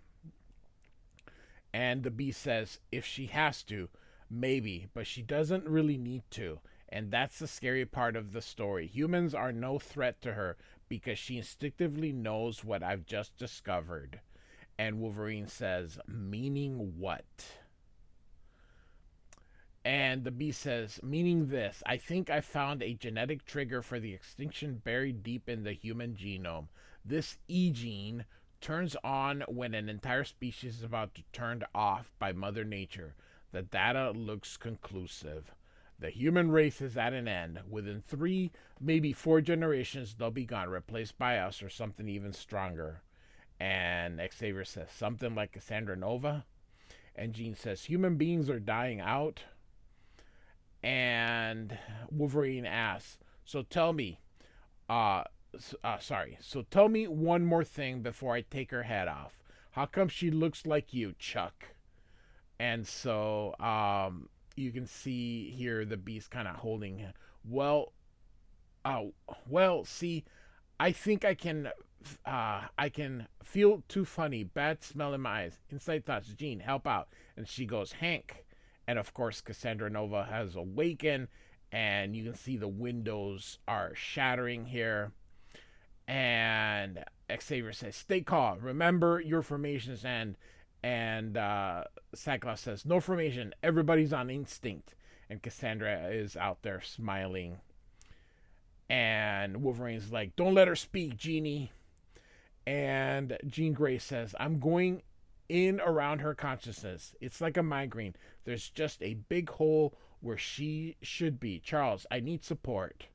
And the Beast says, "If she has to, maybe, but she doesn't really need to. And that's the scary part of the story. Humans are no threat to her because she instinctively knows what I've just discovered." And Wolverine says, "Meaning what?" And the Beast says, "Meaning this. I think I found a genetic trigger for the extinction buried deep in the human genome. This E gene turns on when an entire species is about to turn off by Mother Nature. The data looks conclusive. The human race is at an end. Within 3, maybe 4 generations, they'll be gone, replaced by us or something even stronger." And Xavier says, "Something like Cassandra Nova?" And Jean says, "Human beings are dying out." And Wolverine asks, So tell me one more thing before I take her head off. How come she looks like you, Chuck?" And so you can see here the Beast kind of holding him. See, I think I can feel too funny, bad smell in my eyes. Inside thoughts, Jean, help out. And she goes, "Hank." And of course, Cassandra Nova has awakened, and you can see the windows are shattering here. And Xavier says, "Stay calm. Remember your formations." And Cyclops says, "No formation. Everybody's on instinct." And Cassandra is out there smiling. And Wolverine's like, "Don't let her speak, Jeannie." And Jean Grey says, "I'm going in around her consciousness. It's like a migraine. There's just a big hole where she should be. Charles, I need support."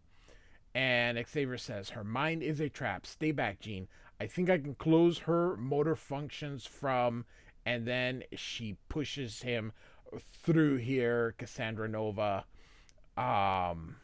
And Xavier says, "Her mind is a trap. Stay back, Jean. I think I can close her motor functions from..." And then she pushes him through here, Cassandra Nova. Man,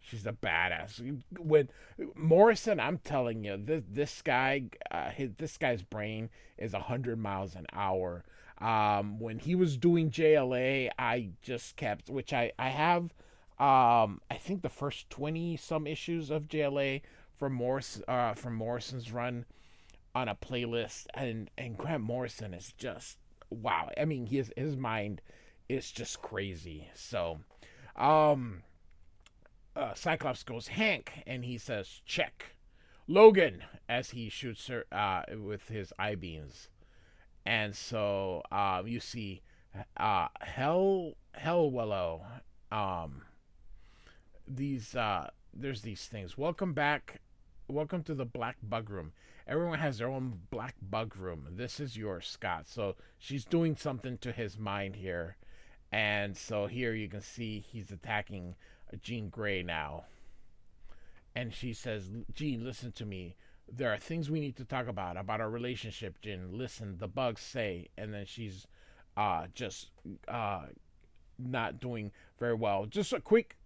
she's a badass. When Morrison, I'm telling you, this guy's brain is 100 miles an hour. When he was doing JLA, I just kept, which I have, I think the first 20 some issues of JLA from Morrison's run on a playlist, and Grant Morrison is just wow. I mean, his mind is just crazy. So, Cyclops goes, "Hank," and he says, "Check." "Logan," as he shoots her with his eye beams. And so you see Hellwellow. These there's these things. Welcome back, welcome to the Black Bug Room. Everyone has their own Black Bug Room. This is yours, Scott. So she's doing something to his mind here. And so here you can see he's attacking Jean Grey now. And she says, Jean, listen to me. There are things we need to talk about our relationship, Jean. Listen, the bugs say. And then she's just not doing very well. Just a quick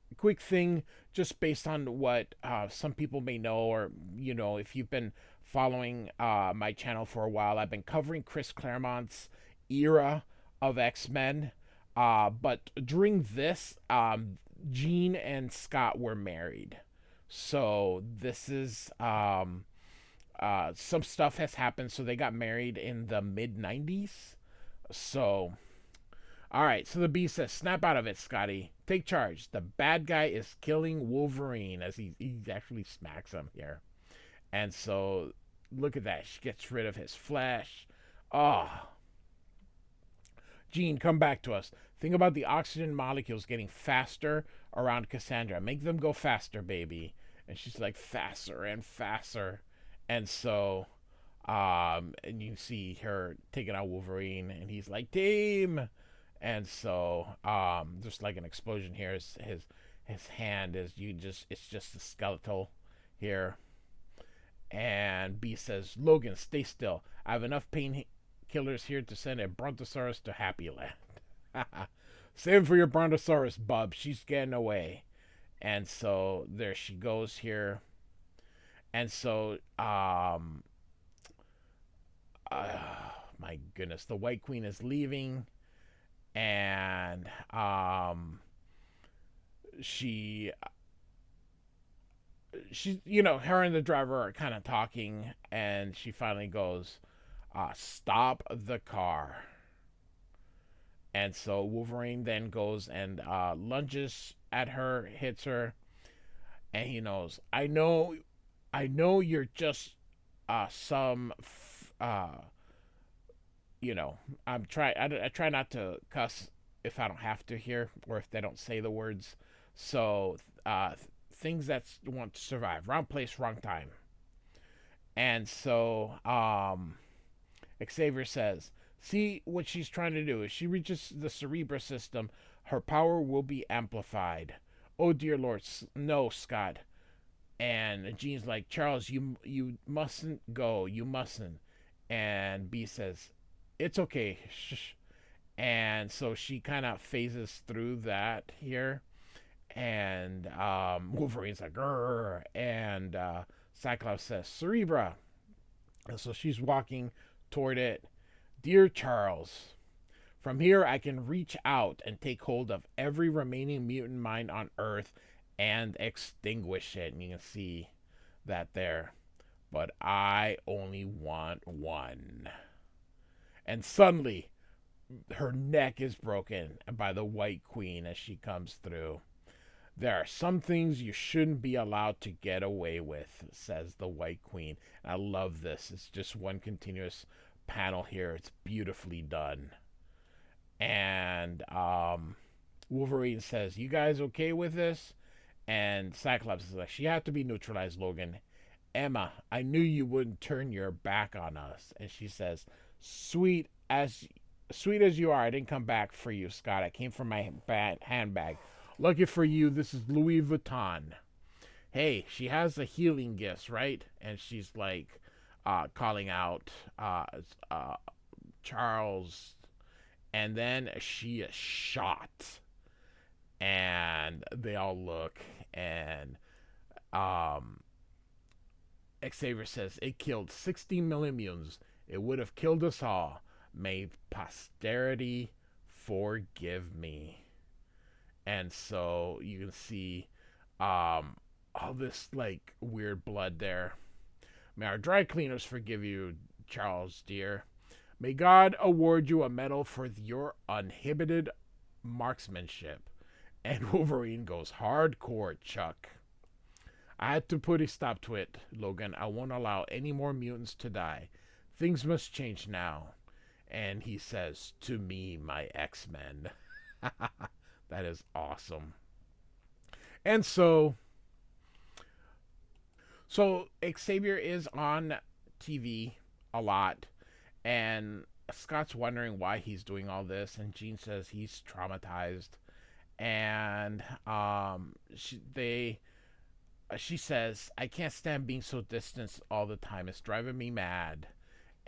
thing, just based on what some people may know, or if you've been following my channel for a while, I've been covering Chris Claremont's era of X-Men. But during this, Jean and Scott were married. So this is some stuff has happened. So they got married in the mid 90s. So all right, so the Beast says, snap out of it, Scotty. Take charge. The bad guy is killing Wolverine, as he actually smacks him here. And so, look at that. She gets rid of his flesh. Oh. Jean, come back to us. Think about the oxygen molecules getting faster around Cassandra. Make them go faster, baby. And she's like, faster and faster. And so, and you see her taking out Wolverine, and he's like, team! And so, just like an explosion here, his hand is it's just a skeletal here. And B says, Logan, stay still. I have enough painkillers here to send a Brontosaurus to Happy Land. Save for your Brontosaurus, bub. She's getting away. And so there she goes here. And so, my goodness, the White Queen is leaving. And she's her and the driver are kind of talking, and she finally goes, stop the car. And so Wolverine then goes and lunges at her, hits her, and he knows, I know you're just some I try not to cuss if I don't have to here, or if they don't say the words. So, things that want to survive. Wrong place, wrong time. And so, Xavier says, see what she's trying to do. If she reaches the Cerebra system, her power will be amplified. Oh, dear Lord, no, Scott. And Jean's like, Charles, you mustn't go. You mustn't. And B says, it's okay. Shh. And so she kind of phases through that here. And Wolverine's like, grrr. And Cyclops says, Cerebra. And so she's walking toward it. Dear Charles, from here I can reach out and take hold of every remaining mutant mind on Earth and extinguish it. And you can see that there. But I only want one. And suddenly, her neck is broken by the White Queen as she comes through. There are some things you shouldn't be allowed to get away with, says the White Queen. And I love this. It's just one continuous panel here. It's beautifully done. And Wolverine says, you guys okay with this? And Cyclops is like, she had to be neutralized, Logan. Emma, I knew you wouldn't turn your back on us. And she says, sweet as you are, I didn't come back for you, Scott. I came from my handbag. Lucky for you, this is Louis Vuitton. Hey, she has the healing gifts, right? And she's like calling out Charles. And then she is shot. And they all look, and Xavier says, it killed 60 million mutants. It would have killed us all. May posterity forgive me. And so you can see all this like weird blood there. May our dry cleaners forgive you, Charles, dear. May God award you a medal for your uninhibited marksmanship. And Wolverine goes, hardcore, Chuck. I had to put a stop to it, Logan. I won't allow any more mutants to die. Things must change now. And he says, to me, my X-Men. That is awesome. And so So Xavier is on TV a lot, and Scott's wondering why he's doing all this, and Jean says he's traumatized, and she says, I can't stand being so distant all the time. It's driving me mad.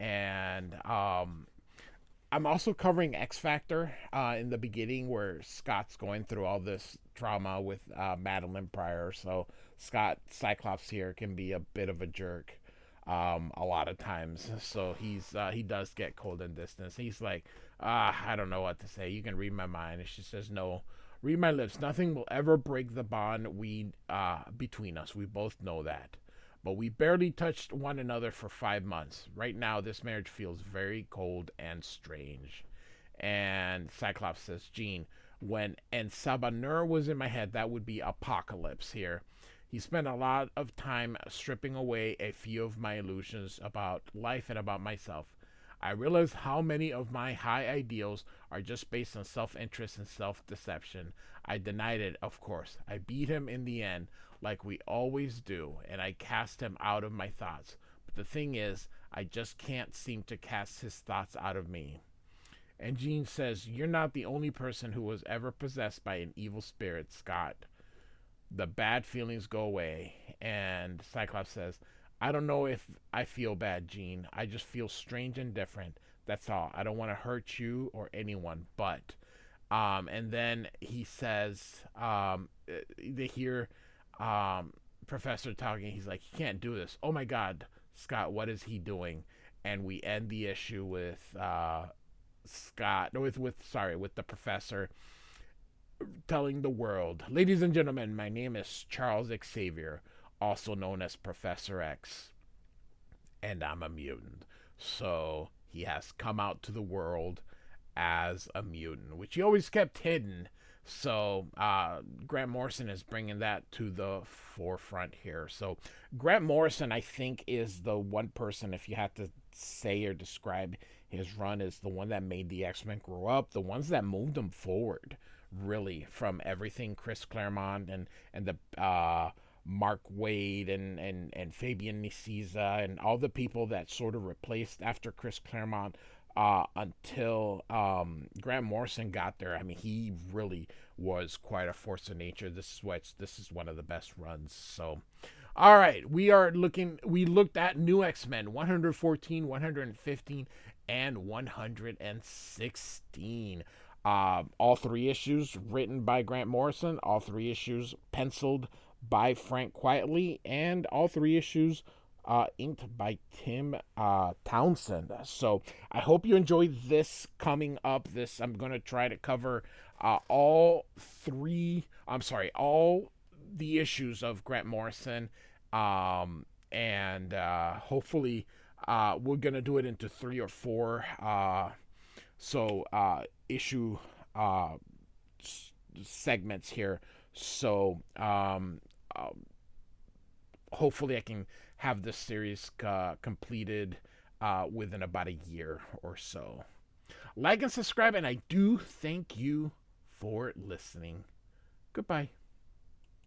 And I'm also covering X Factor in the beginning where Scott's going through all this trauma with Madeline Pryor. So Scott Cyclops here can be a bit of a jerk a lot of times. So he does get cold and distant. He's like, I don't know what to say. You can read my mind. And she says, no, read my lips. Nothing will ever break the bond we between us. We both know that. But we barely touched one another for 5 months. Right now, this marriage feels very cold and strange. And Cyclops says, Jean, when and Sabanur was in my head, that would be apocalypse here. He spent a lot of time stripping away a few of my illusions about life and about myself. I realized how many of my high ideals are just based on self interest and self deception. I denied it, of course. I beat him in the end, like we always do, and I cast him out of my thoughts. But the thing is, I just can't seem to cast his thoughts out of me. And Jean says, you're not the only person who was ever possessed by an evil spirit, Scott. The bad feelings go away. And Cyclops says, I don't know if I feel bad, Jean. I just feel strange and different. That's all. I don't want to hurt you or anyone, but. And then he says, they hear Professor talking. He's like, he can't do this. Oh my God, Scott, what is he doing? And we end the issue with Scott, with the professor telling the world, ladies and gentlemen, my name is Charles Xavier, also known as Professor X, and I'm a mutant. So he has come out to the world as a mutant, which he always kept hidden. So Grant Morrison is bringing that to the forefront here. So Grant Morrison, I think, is the one person, if you had to say or describe his run, is the one that made the X-Men grow up, the ones that moved them forward, really, from everything Chris Claremont and the Mark Waid and Fabian Nicieza and all the people that sort of replaced after Chris Claremont until Grant Morrison got there. I mean, he really was quite a force of nature. This is one of the best runs. So, all right, we looked at New X-Men 114, 115, and 116. All three issues written by Grant Morrison, all three issues penciled by Frank Quietly, and all three issues inked by Tim Townsend. So I hope you enjoyed this coming up. I'm going to try to cover all the issues of Grant Morrison. And hopefully we're going to do it into 3 or 4 issue segments here. So hopefully I can have this series completed within about a year or so. Like and subscribe, and I do thank you for listening. Goodbye.